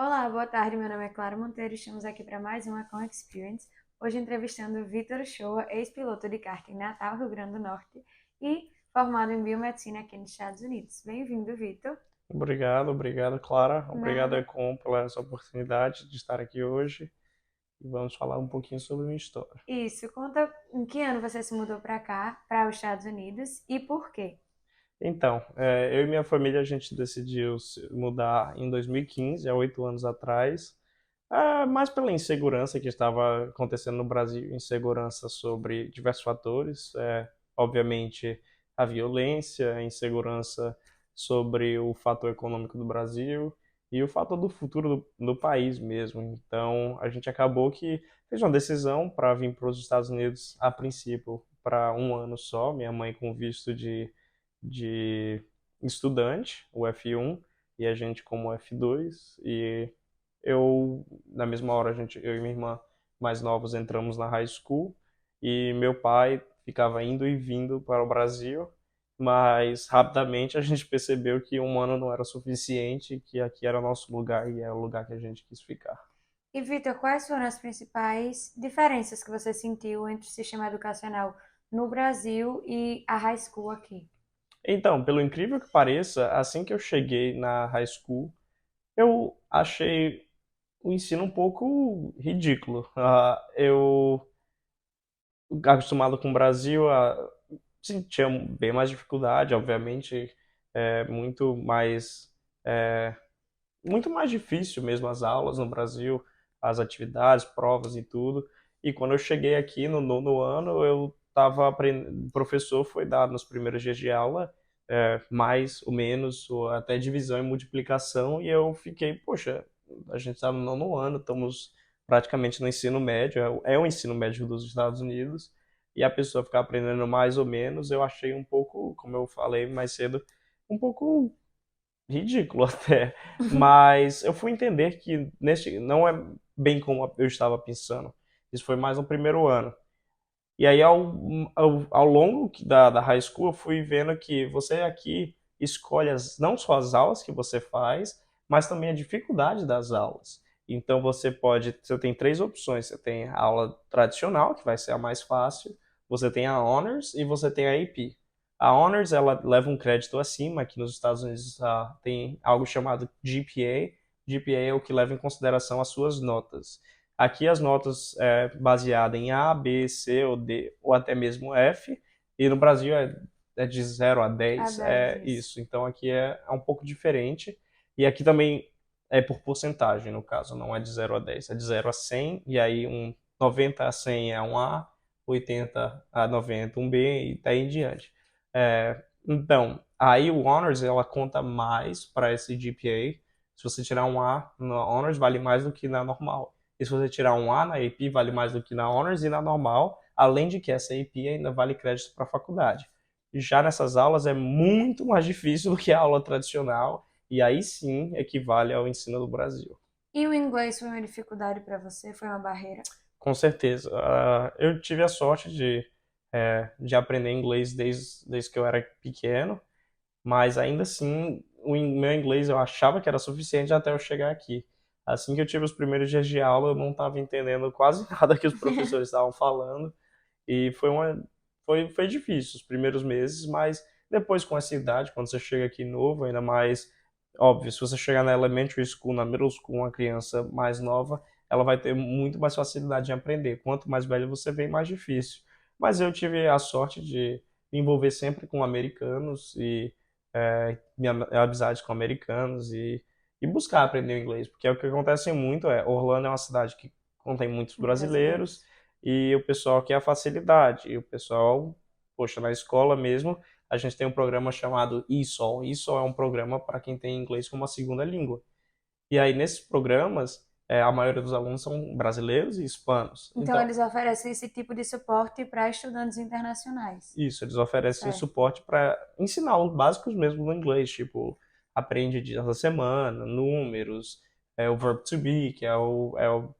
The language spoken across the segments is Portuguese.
Olá, boa tarde. Meu nome é Clara Monteiro. Estamos aqui para mais uma Com Experience. Hoje entrevistando Vitor Shoa, ex-piloto de kart em Natal, Rio Grande do Norte e formado em biomedicina aqui nos Estados Unidos. Bem-vindo, Vitor. Obrigado, Clara. Obrigado, Nada. Econ, pela essa oportunidade de estar aqui hoje e vamos falar um pouquinho sobre minha história. Isso, conta em que ano você se mudou para cá, para os Estados Unidos e por quê? Então, eu e minha família, a gente decidiu se mudar em 2015, há 8 anos atrás, mais pela insegurança que estava acontecendo no Brasil, insegurança sobre diversos fatores, obviamente a violência, a insegurança sobre o fator econômico do Brasil e o fator do futuro do país mesmo. Então, a gente acabou que fez uma decisão para vir para os Estados Unidos, a princípio, para um ano só, minha mãe com visto de estudante, o F1, e a gente como F2, e na mesma hora, eu e minha irmã mais novos entramos na high school, e meu pai ficava indo e vindo para o Brasil, mas rapidamente a gente percebeu que um ano não era suficiente, que aqui era o nosso lugar e é o lugar que a gente quis ficar. E, Vitor, quais foram as principais diferenças que você sentiu entre o sistema educacional no Brasil e a high school aqui? Então, pelo incrível que pareça, assim que eu cheguei na high school, eu achei o ensino um pouco ridículo. Eu, acostumado com o Brasil, sim, tinha bem mais dificuldade, obviamente, é, muito mais, é, muito mais difícil mesmo as aulas no Brasil, as atividades, provas e tudo. E quando eu cheguei aqui no nono ano, eu estava aprendendo, o professor foi dar nos primeiros dias de aula, mais ou menos, ou até divisão e multiplicação, e eu fiquei, poxa, a gente está no nono ano, estamos praticamente no ensino médio, é o ensino médio dos Estados Unidos, e a pessoa ficar aprendendo mais ou menos, eu achei um pouco, como eu falei mais cedo, um pouco ridículo até. Mas eu fui entender que neste não é bem como eu estava pensando. Isso foi mais no primeiro ano. E aí, ao longo da high school, eu fui vendo que você aqui escolhe não só as aulas que você faz, mas também a dificuldade das aulas. Então, você tem três opções. Você tem a aula tradicional, que vai ser a mais fácil, você tem a Honors e você tem a AP. A Honors, ela leva um crédito acima. Aqui nos Estados Unidos tem algo chamado GPA. GPA é o que leva em consideração as suas notas. Aqui as notas baseadas em A, B, C ou D, ou até mesmo F, e no Brasil é de 0 a 10, A é isso. isso. Então aqui é um pouco diferente, e aqui também é por porcentagem, no caso, não é de 0 a 10, é de 0 a 100, e aí 90 a 100 é um A, 80 a 90 um B, e daí em diante. Então, aí o Honors, ela conta mais para esse GPA. Se você tirar um A na Honors, vale mais do que na normal. E se você tirar um A na AP, vale mais do que na Honors e na normal, além de que essa AP ainda vale crédito para a faculdade. Já nessas aulas é muito mais difícil do que a aula tradicional, e aí sim equivale ao ensino do Brasil. E o inglês foi uma dificuldade para você? Foi uma barreira? Com certeza. Eu tive a sorte de aprender inglês desde que eu era pequeno, mas ainda assim, meu inglês eu achava que era suficiente até eu chegar aqui. Assim que eu tive os primeiros dias de aula, eu não estava entendendo quase nada que os professores estavam falando, e foi difícil os primeiros meses, mas depois com essa idade, quando você chega aqui novo, ainda mais, óbvio, se você chegar na elementary school, na middle school, uma criança mais nova, ela vai ter muito mais facilidade em aprender. Quanto mais velho você vem, mais difícil. Mas eu tive a sorte de me envolver sempre com americanos e minha amizade com americanos e buscar aprender o inglês, porque é o que acontece muito, Orlando é uma cidade que contém muitos brasileiros, Brasileiros. e o pessoal quer a facilidade. E o pessoal, poxa, na escola mesmo, a gente tem um programa chamado ESOL. ESOL é um programa para quem tem inglês como uma segunda língua. E aí, nesses programas, a maioria dos alunos são brasileiros e hispanos. Então, Então, eles oferecem esse tipo de suporte para estudantes internacionais. isso, eles oferecem Certo. suporte para ensinar os básicos mesmo do inglês, tipo, aprende dias da semana, números, o verb to be, que é o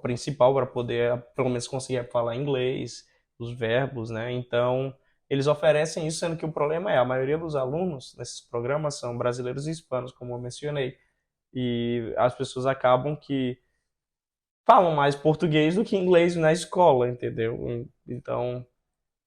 principal para poder, pelo menos, conseguir falar inglês, os verbos, né? Então, eles oferecem isso, sendo que o problema a maioria dos alunos nesses programas são brasileiros e hispanos, como eu mencionei. e as pessoas acabam que falam mais português do que inglês na escola, entendeu? Então,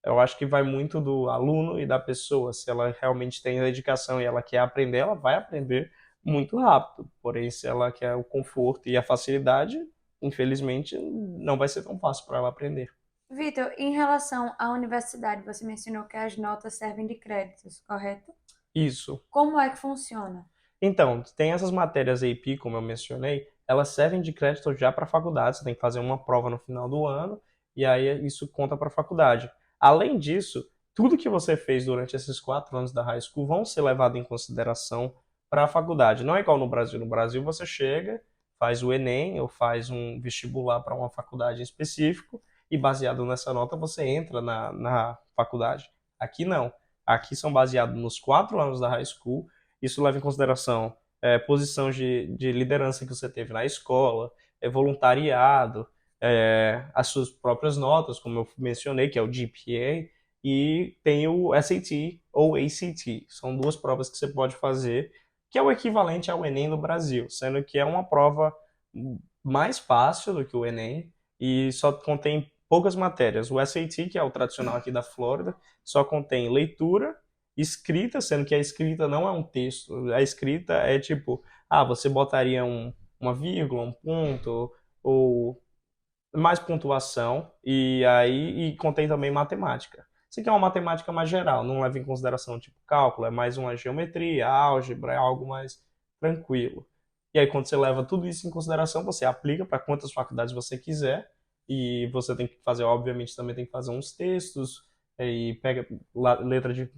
eu acho que vai muito do aluno e da pessoa. Se ela realmente tem dedicação e ela quer aprender, ela vai aprender muito rápido. Porém, se ela quer o conforto e a facilidade, infelizmente, não vai ser tão fácil para ela aprender. Vitor, em relação à universidade, você mencionou que as notas servem de créditos, correto? Isso. Como é que funciona? Então, tem essas matérias AP, como eu mencionei, elas servem de crédito já para a faculdade. Você tem que fazer uma prova no final do ano e aí isso conta para a faculdade. Além disso, tudo que você fez durante esses 4 anos da high school vão ser levados em consideração para a faculdade. Não é igual no Brasil. No Brasil, você chega, faz o Enem ou faz um vestibular para uma faculdade em específico e baseado nessa nota você entra na faculdade. Aqui não. Aqui são baseados nos 4 anos da high school. Isso leva em consideração posição de liderança que você teve na escola, voluntariado, as suas próprias notas, como eu mencionei, que é o GPA, e tem o SAT ou ACT. São duas provas que você pode fazer, que é o equivalente ao Enem no Brasil, sendo que é uma prova mais fácil do que o Enem e só contém poucas matérias. O SAT, que é o tradicional aqui da Flórida, só contém leitura, escrita, sendo que a escrita não é um texto. A escrita é tipo, você botaria uma vírgula, um ponto, ou mais pontuação, e contém também matemática. Isso aqui é uma matemática mais geral, não leva em consideração tipo cálculo, é mais uma geometria, álgebra, é algo mais tranquilo. E aí, quando você leva tudo isso em consideração, você aplica para quantas faculdades você quiser, e você tem que fazer, obviamente, também tem que fazer uns textos, e pega letra de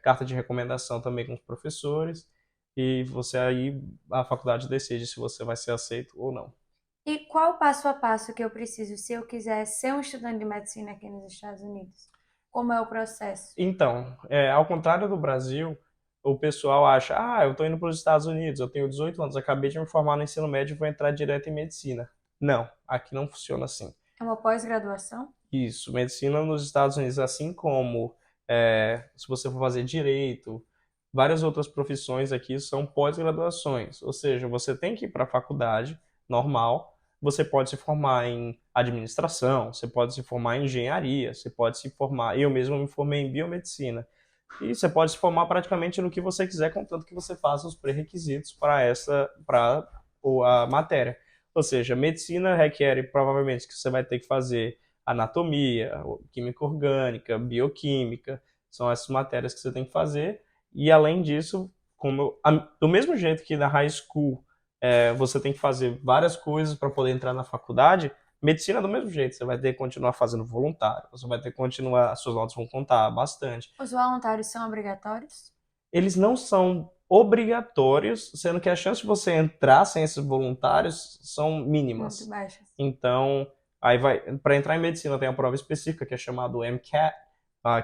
carta de recomendação também com os professores, e você aí, a faculdade decide se você vai ser aceito ou não. E qual o passo a passo que eu preciso se eu quiser ser um estudante de medicina aqui nos Estados Unidos? Como é o processo? Então, ao contrário do Brasil, o pessoal acha, eu estou indo para os Estados Unidos, eu tenho 18 anos, acabei de me formar no ensino médio e vou entrar direto em medicina. Não, aqui não funciona assim. É uma pós-graduação? Isso, medicina nos Estados Unidos, assim como se você for fazer direito, várias outras profissões aqui são pós-graduações, ou seja, você tem que ir para a faculdade normal, você pode se formar em administração, você pode se formar em engenharia, você pode se formar, eu mesmo me formei em biomedicina, e você pode se formar praticamente no que você quiser, contanto que você faça os pré-requisitos para a matéria. Ou seja, medicina requer provavelmente que você vai ter que fazer anatomia, química orgânica, bioquímica, são essas matérias que você tem que fazer. E além disso, do mesmo jeito que na high school você tem que fazer várias coisas para poder entrar na faculdade, medicina é do mesmo jeito, você vai ter que continuar fazendo voluntário, você vai ter que continuar, as suas notas vão contar bastante. Os voluntários são obrigatórios? Eles não são obrigatórios, sendo que a chance de você entrar sem esses voluntários são Muito mínimas. baixos. Então, aí vai, para entrar em medicina tem uma prova específica que é chamada MCAT,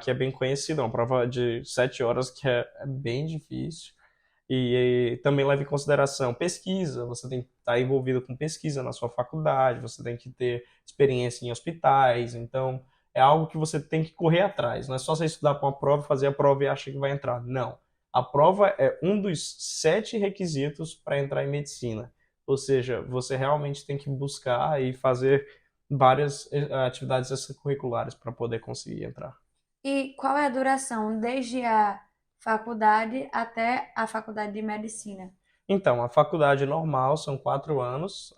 que é bem conhecida, é uma prova de 7 horas que é bem difícil. E também leva em consideração pesquisa, você tem que estar envolvido com pesquisa na sua faculdade, você tem que ter experiência em hospitais, então é algo que você tem que correr atrás, não é só você estudar para uma prova, fazer a prova e achar que vai entrar. Não. A prova é um dos 7 requisitos para entrar em medicina. Ou seja, você realmente tem que buscar e fazer várias atividades extracurriculares para poder conseguir entrar. E qual é a duração desde a faculdade até a faculdade de medicina? Então, a faculdade normal são 4 anos,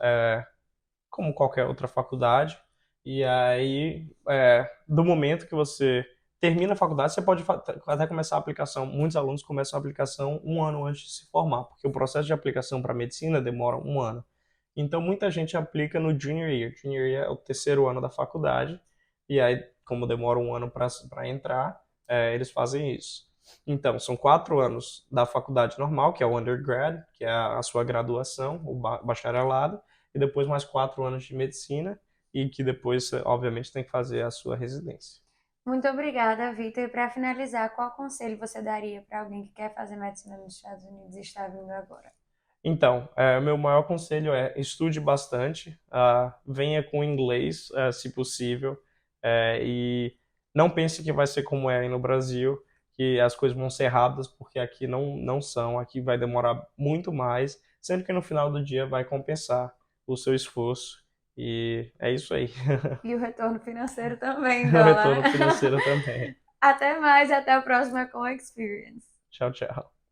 como qualquer outra faculdade. E aí, do momento que você termina a faculdade, você pode até começar a aplicação. Muitos alunos começam a aplicação um ano antes de se formar, porque o processo de aplicação para medicina demora um ano. Então, muita gente aplica no Junior Year. Junior Year é o terceiro ano da faculdade, e aí, como demora um ano para entrar, eles fazem isso. Então, são 4 anos da faculdade normal, que é o undergrad, que é a sua graduação, o bacharelado, e depois mais 4 anos de medicina, e que depois, obviamente, tem que fazer a sua residência. Muito obrigada, Vitor. E para finalizar, qual conselho você daria para alguém que quer fazer medicina nos Estados Unidos e está vindo agora? Então, o meu maior conselho é estude bastante, venha com inglês, se possível, e não pense que vai ser como é aí no Brasil, que as coisas vão ser rápidas, porque aqui não são, aqui vai demorar muito mais. sendo que no final do dia vai compensar o seu esforço. E é isso aí. E o retorno financeiro também, em O dólar, né? retorno financeiro também. Até mais e até a próxima com Experience. Tchau, tchau.